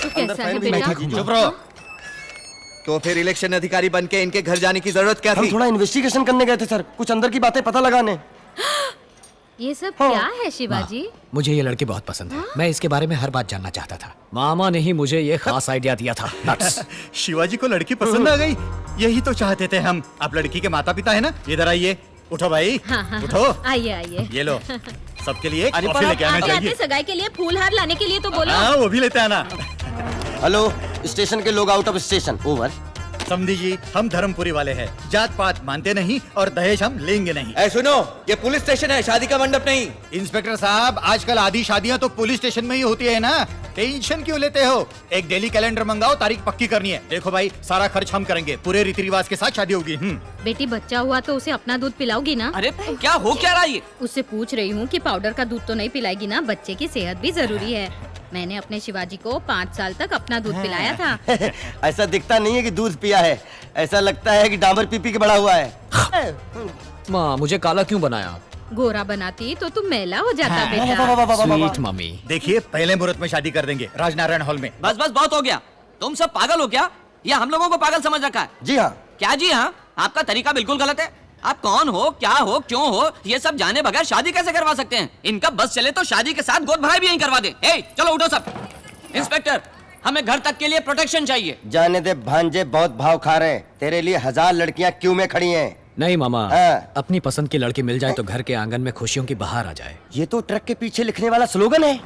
तो कैसा है भी बेटा? चुप रहो। तो फिर इलेक्शन अधिकारी बन के इनके घर जाने की जरूरत क्या हम थी? थोड़ा इन्वेस्टिगेशन करने गए थे सर, कुछ अंदर की बातें पता लगाने। ये सब क्या है शिवाजी? मुझे ये लड़की बहुत पसंद है। मैं इसके बारे में हर बात जानना चाहता था। मामा ने ही मुझे ये खास आइडिया दिया था। Nuts। शिवाजी को लड़की पसंद आ गई, यही तो चाहते थे हम। आप लड़की के माता पिता है ना, इधर आइए। उठो भाई, हाँ, उठो। आइए आइए। ये लो, सबके लिए अरे कॉफी पर लेके आना आते चाहिए। आते सगाई के लिए फूल हार लाने के लिए तो बोलो। हाँ, वो भी लेते आना। हेलो, स्टेशन के लोग आउट ऑफ स्टेशन। ओवर। समझी जी, हम धर्मपुरी वाले हैं, जात पात मानते नहीं और दहेज हम लेंगे नहीं। ऐ सुनो, ये पुलिस स्टेशन है, शादी का मंडप नहीं। इंस्पेक्टर साहब, आजकल आधी शादियां तो पुलिस स्टेशन में ही होती है ना, टेंशन क्यों लेते हो? एक डेली कैलेंडर मंगाओ, तारीख पक्की करनी है। देखो भाई, सारा खर्च हम करेंगे, पूरे रीति रिवाज के साथ शादी होगी। बेटी बच्चा हुआ तो उसे अपना दूध पिलाओगी ना? अरे क्या हो क्या रहा है ये? उससे पूछ रही हूँ कि पाउडर का दूध तो नहीं पिलाएगी ना? बच्चे की सेहत भी जरूरी है। मैंने अपने शिवाजी को 5 साल तक अपना दूध पिलाया था। ऐसा दिखता नहीं है कि दूध पिया है, ऐसा लगता है कि डांबर पी के बड़ा हुआ है। माँ, मुझे काला क्यों बनाया? गोरा बनाती तो तुम मैला हो जाता बेटा। Sweet mummy. देखिए, पहले मुहूर्त में शादी कर देंगे, राजनारायण हॉल में। बस बस बहुत हो गया। तुम सब पागल हो क्या? या हम लोगों को पागल समझ रखा है? जी हाँ। क्या जी हाँ? आपका तरीका बिल्कुल गलत है। आप कौन हो, क्या हो, क्यों हो, ये सब जाने बगैर शादी कैसे करवा सकते हैं? इनका बस चले तो शादी के साथ गोद भराई भी यहीं करवा दे। ए, चलो उठो सब। इंस्पेक्टर, हमें घर तक के लिए प्रोटेक्शन चाहिए। जाने दे भांजे, बहुत भाव खा रहे हैं। तेरे लिए 1000 लड़कियां क्यों में खड़ी हैं। नहीं मामा, हाँ। अपनी पसंद की लड़की मिल जाए तो घर के आंगन में खुशियों की बहार आ जाए। ये तो ट्रक के पीछे लिखने वाला स्लोगन है।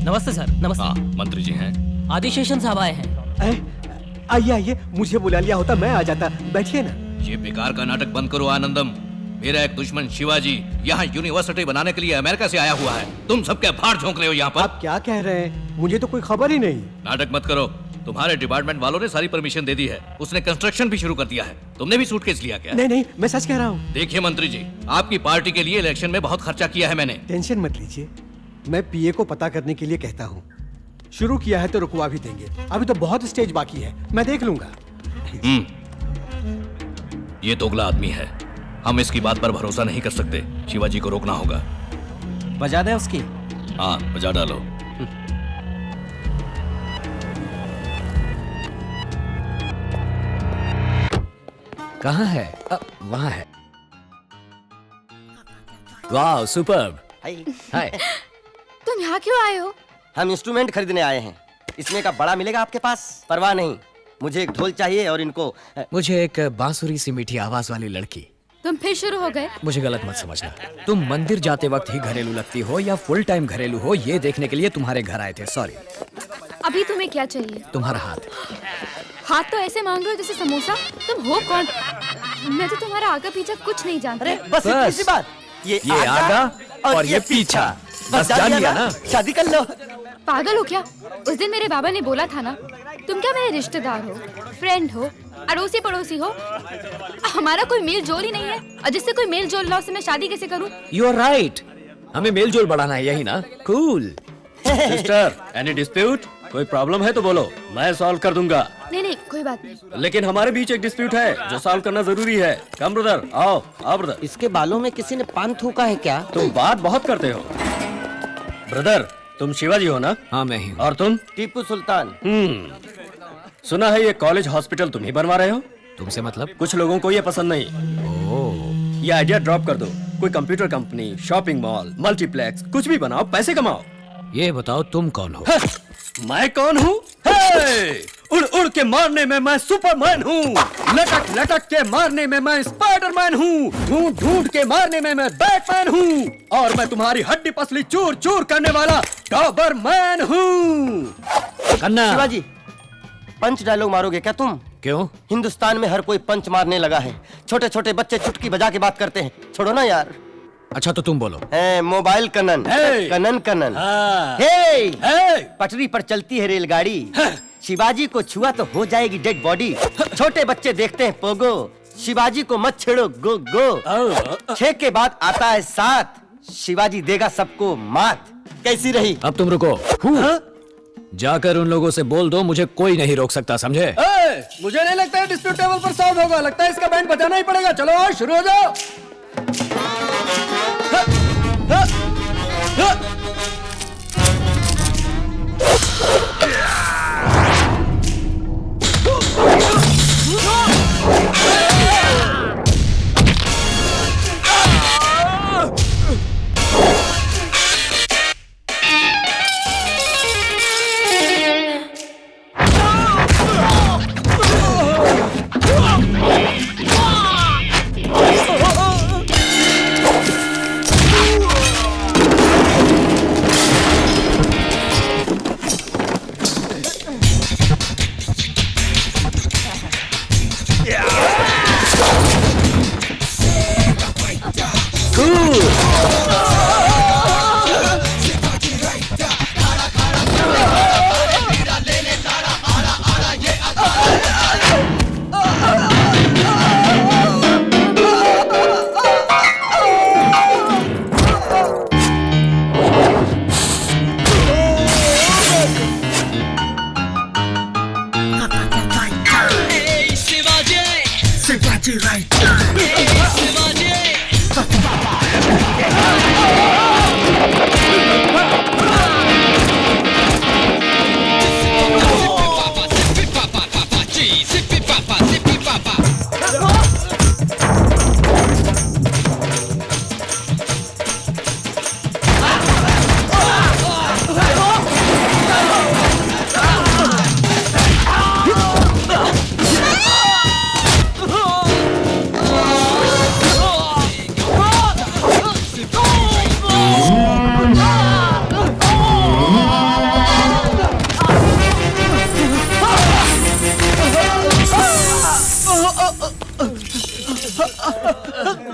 नमस्ते सर। नमस्ते। हाँ, मंत्री जी हैं। आदिशेषन साहब आए हैं। आइए आइए, मुझे बुला लिया होता मैं आ जाता। बैठिए ना। ये बेकार का नाटक बंद करो आनंदम। मेरा एक दुश्मन शिवाजी यहाँ यूनिवर्सिटी बनाने के लिए अमेरिका से आया हुआ है। तुम सब क्या भाड़ झोंक रहे हो यहाँ पर? आप क्या कह रहे हैं? मुझे तो कोई खबर ही नहीं। नाटक मत करो। तुम्हारे डिपार्टमेंट वालों ने सारी परमिशन दे दी है। उसने कंस्ट्रक्शन भी शुरू कर दिया है। तुमने भी सूटकेस लिया क्या? नहीं नहीं, मैं सच कह रहा हूँ। देखिए मंत्री जी, आपकी पार्टी के लिए इलेक्शन में बहुत खर्चा किया है मैंने। टेंशन मत लीजिए, मैं पीए को पता करने के लिए कहता हूँ। शुरू किया है तो रुकवा भी देंगे। अभी तो बहुत स्टेज बाकी है, मैं देख लूंगा। ये दोगला आदमी है, हम इसकी बात पर भरोसा नहीं कर सकते। शिवाजी को रोकना होगा। बजा दे उसकी। हाँ, बजा डालो। कहाँ है? वहाँ है। वाह, सुपर्ब। हाय। तुम यहाँ क्यों आए हो? हम इंस्ट्रूमेंट खरीदने आए हैं। इसमें का बड़ा मिलेगा आपके पास? परवाह नहीं, मुझे एक ढोल चाहिए और इनको मुझे एक बांसुरी सी मीठी आवाज वाली लड़की। तुम फिर शुरू हो गए? मुझे गलत मत समझना। तुम मंदिर जाते वक्त ही घरेलू लगती हो या फुल टाइम घरेलू हो, ये देखने के लिए तुम्हारे घर आए थे। सॉरी। अभी तुम्हें क्या चाहिए? तुम्हारा हाथ। हाथ तो ऐसे मांग रहे हो जैसे समोसा। तुम हो कौन? मैं तो तुम्हारा आगे पीछे कुछ नहीं जानती। बस इतनी सी बात। ये आगा और ये पीछा। बस जान लिया ना? शादी कर लो। पागल हो क्या? उस दिन मेरे बाबा ने बोला था ना, तुम क्या मेरे रिश्तेदार हो, फ्रेंड हो, अड़ोसी पड़ोसी हो? हमारा कोई मेल जोल ही नहीं है, और जिससे कोई मेल जोल ना उससे मैं शादी कैसे करूं? You are right. हमें मेल जोल बढ़ाना है, यही ना? कूल। Sister, any dispute? कोई प्रॉब्लम है तो बोलो, मैं सॉल्व कर दूंगा। नहीं नहीं, कोई बात नहीं। लेकिन हमारे बीच एक डिस्प्यूट है जो सॉल्व करना जरूरी है। कम ब्रदर, आओ आओ ब्रदर। इसके बालों में किसी ने पान थूका है क्या? तुम बात बहुत करते हो। ब्रदर, तुम शिवाजी हो ना? हाँ, मैं ही हूँ। और तुम? टीपू सुल्तान। सुना है ये कॉलेज हॉस्पिटल तुम ही बनवा रहे हो? तुमसे मतलब? कुछ लोगों को ये पसंद नहीं। ये आइडिया ड्रॉप कर दो। कोई computer company, shopping mall, multiplex, कुछ भी बनाओ, पैसे कमाओ। ये बताओ तुम कौन हो? मैं कौन हूँ? उड़ उड़ के मारने में मैं सुपरमैन हूँ, लटक लटक के मारने में मैं स्पाइडरमैन हूँ, ढूंढ ढूंढ के मारने में मैं बैटमैन हूँ, और मैं तुम्हारी हड्डी पसली चूर चूर करने वाला डॉबरमैन हूँ। कन्ना। शिवाजी, पंच डायलॉग मारोगे क्या तुम? क्यों? हिंदुस्तान में हर कोई पंच मारने लगा है। छोटे छोटे बच्चे चुटकी बजा के बात करते हैं। छोड़ो ना यार। अच्छा तो तुम बोलो। मोबाइल कनन। कनन कनन। पटरी पर चलती है रेलगाड़ी। शिवाजी को छुआ तो हो जाएगी डेड बॉडी। छोटे बच्चे देखते हैं पोगो। शिवाजी को मत छेड़ो, गो गो। 6 के बाद आता है 7। शिवाजी देगा सबको मात। कैसी रही? अब तुम रुको। जाकर उन लोगों से बोल दो मुझे कोई नहीं रोक सकता, समझे? मुझे नहीं लगता है डिस्प्यूट टेबल पर सॉल्व होगा, लगता है इसका बैंड बजाना ही पड़ेगा। चलो आओ, शुरू हो जाओ।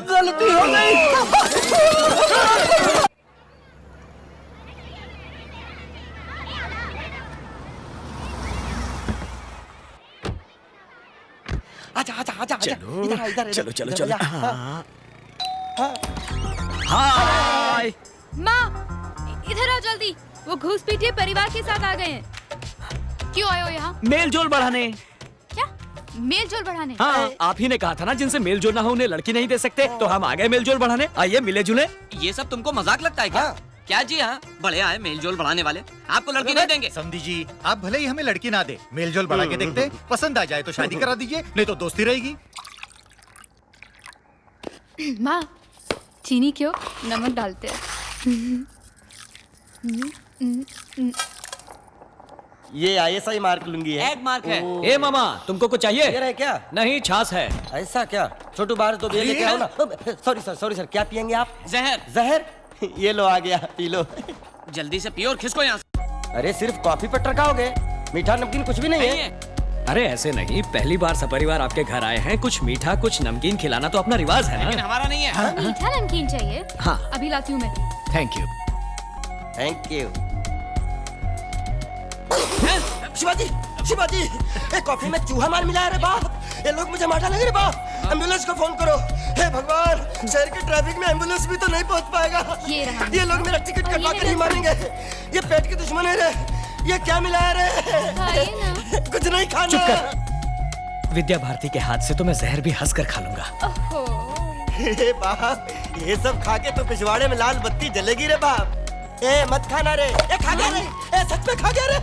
गलती हो गई। आजा आजा आजा चलो, इधर इधर चलो, चलो, चलो। इधर, हाय। माँ इधर आओ जल्दी, वो घूसपीटिए परिवार के साथ आ गए हैं। क्यों आए हो यहाँ? मेल जोल बढ़ाने। क्या मेल जोल बढ़ाने? हाँ, आप ही ने कहा था ना जिनसे मेल जोल ना हो उन्हें लड़की नहीं दे सकते, तो हम आ गए मेल जोल बढ़ाने। आइए मिले जुले। ये सब तुमको मजाक लगता है क्या? हाँ। क्या जी हाँ, बड़े आए मेल जोल बढ़ाने वाले, आपको लड़की नहीं देंगे। समझी जी, आप भले ही हमें लड़की ना दे, मेलजोल बढ़ा के देखते, पसंद आ जाए तो शादी करा दीजिए, नहीं तो दोस्ती रहेगी। माँ चीनी क्यों, नमक डालते हैं। ये ISI मार्क लूंगी है। एक मार्क है। ए मामा, तुमको कुछ चाहिए? ये रहे क्या? नहीं, छाछ है। ऐसा क्या? छोटू बाहर तो लेके आओ ना। सॉरी सर, क्या पियेंगे आप? जहर। जहर? ये लो आ गया, पी लो। जल्दी से पियो और खिसको यहाँ से। अरे सिर्फ कॉफी पर टरकाओगे, मीठा नमकीन कुछ भी नहीं है। अरे ऐसे नहीं, पहली बार सपरिवार आपके घर आए हैं, कुछ मीठा कुछ नमकीन खिलाना तो अपना रिवाज है लेकिन ना। हमारा नहीं है। मीठा नमकीन चाहिए? हाँ। अभी लाती हूँ मैं। Thank you. Thank you. Shivaji, Shivaji, A coffee में चूहा मार मिला है रे बाप। ये लोग मुझे मार डालेंगे रे बाप। एम्बुलेंस को फोन करो। हे भगवान, शहर के ट्रैफिक में एम्बुलेंस भी तो नहीं पहुंच पाएगा। ये लोग मेरा टिकट कटवा कर ही मारेंगे। ये पेट के दुश्मन है रे। ये क्या मिला है रे? कुछ नहीं खाना। चुप कर। विद्या भारती के हाथ से तो मैं जहर भी हंस कर खा लूंगा। हे बाप, ये सब खा के तो पिछवाड़े में लाल बत्ती जलेगी रे बाप। ए मत खाना रे। ए खा गया रे। ए सच में खा गया रे।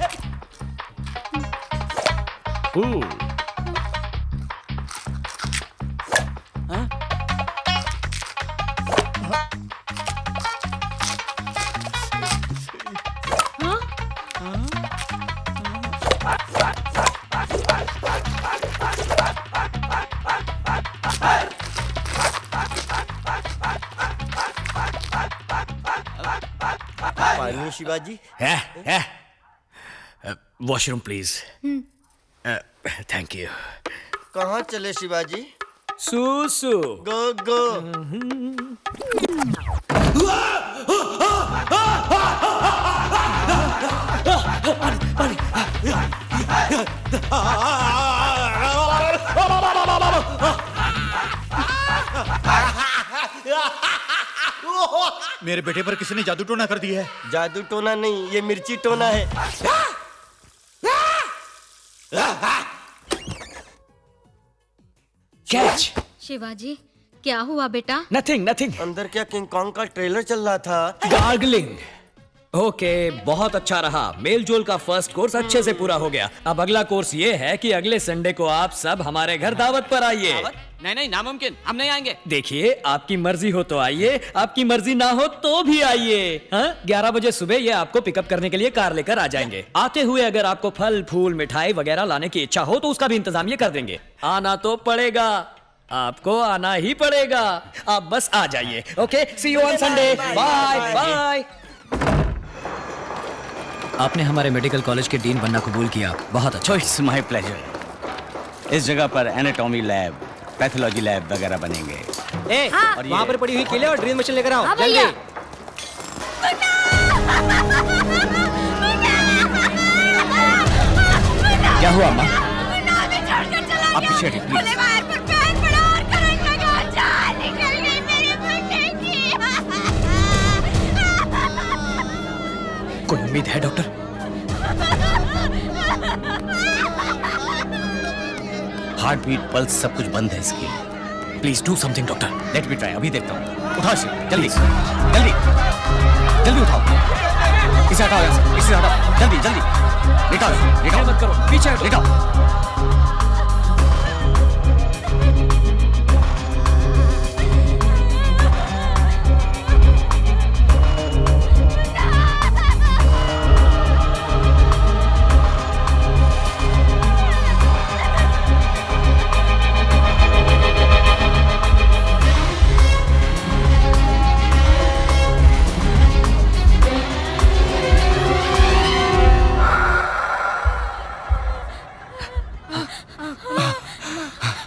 पानी Shivaji. Washroom please. Thank you. कहाँ चले शिवाजी? सुसु। गो गो। मेरे बेटे पर किसी ने जादू टोना कर दिया है। जादू टोना नहीं, ये मिर्ची टोना है। कैच। शिवाजी क्या हुआ बेटा? Nothing nothing. अंदर क्या किंग कॉन्ग का ट्रेलर चल रहा था? गार्गलिंग। ओके, बहुत अच्छा रहा। मेल जोल का फर्स्ट कोर्स अच्छे से पूरा हो गया। अब अगला कोर्स ये है कि अगले संडे को आप सब हमारे घर दावत पर आइए। नहीं नहीं, नामुमकिन, हम नहीं आएंगे। देखिए, आपकी मर्जी हो तो आइए, आपकी मर्जी ना हो तो भी आइए। 11 बजे सुबह ये आपको पिकअप करने के लिए कार लेकर आ जाएंगे। आते हुए अगर आपको फल फूल मिठाई वगैरह लाने की इच्छा हो तो उसका भी इंतजाम ये कर देंगे। आना तो पड़ेगा, आपको आना ही पड़ेगा। आप बस आ जाइए। Okay, see you on Sunday. Bye bye. आपने हमारे मेडिकल कॉलेज के डीन बनना कबूल किया, बहुत अच्छा। It's my pleasure. इस जगह पर एनाटॉमी लैब, पैथोलॉजी लैब वगैरह बनेंगे। और वहाँ पर पड़ी हुई केले और ड्रिल मशीन लेकर आओ। हाँ भैया। क्या हुआ अम्मा? आप पीछे हटिए, प्लीज। कोई उम्मीद है डॉक्टर? हार्ट बीट, पल्स सब कुछ बंद है इसकी। Please do something doctor. Let me try, अभी देखता हूँ। उठाओ इसे, जल्दी जल्दी जल्दी उठाओ। इसे हटाओ यहाँ से, इसे हटाओ, जल्दी जल्दी। लेटाओ इसे, लेटाओ। मत करो, पीछे हटो। लेटाओ।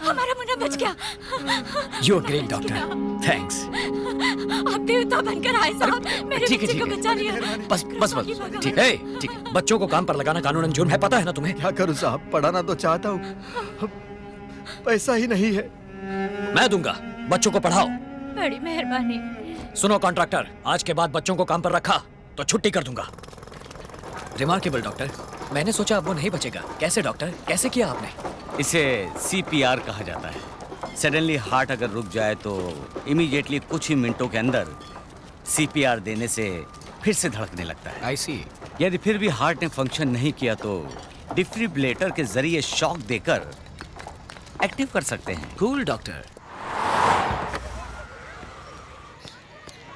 हमारा मुन्ना बच गया। You are great doctor, thanks. आप देवता बनकर आए साहब, मेरे ठीक है, बच्चे ठीक को है। बचा लिया। बस बस बस, ठीक है, ठीक है। बच्चों को काम पर लगाना कानूनन जुर्म है, पता है ना तुम्हें? क्या करूं साहब, पढ़ाना तो चाहता हूँ, पैसा ही नहीं है। मैं दूंगा, बच्चों को पढ़ाओ। बड़ी मेहरबानी। सुनो कॉन्ट्रैक्टर, आज के बाद बच्चों को काम पर रखा तो छुट्टी कर दूंगा। रिमार्केबल डॉक्टर, मैंने सोचा अब वो नहीं बचेगा। कैसे डॉक्टर, कैसे किया आपने? इसे CPR कहा जाता है। सडनली हार्ट अगर रुक जाए तो इमीडिएटली कुछ ही मिनटों के अंदर CPR देने से फिर से धड़कने लगता है। आई सी। यदि फिर भी हार्ट ने फंक्शन नहीं किया तो डिफिब्रिलेटर के जरिए शॉक देकर एक्टिव कर सकते हैं। Cool doctor.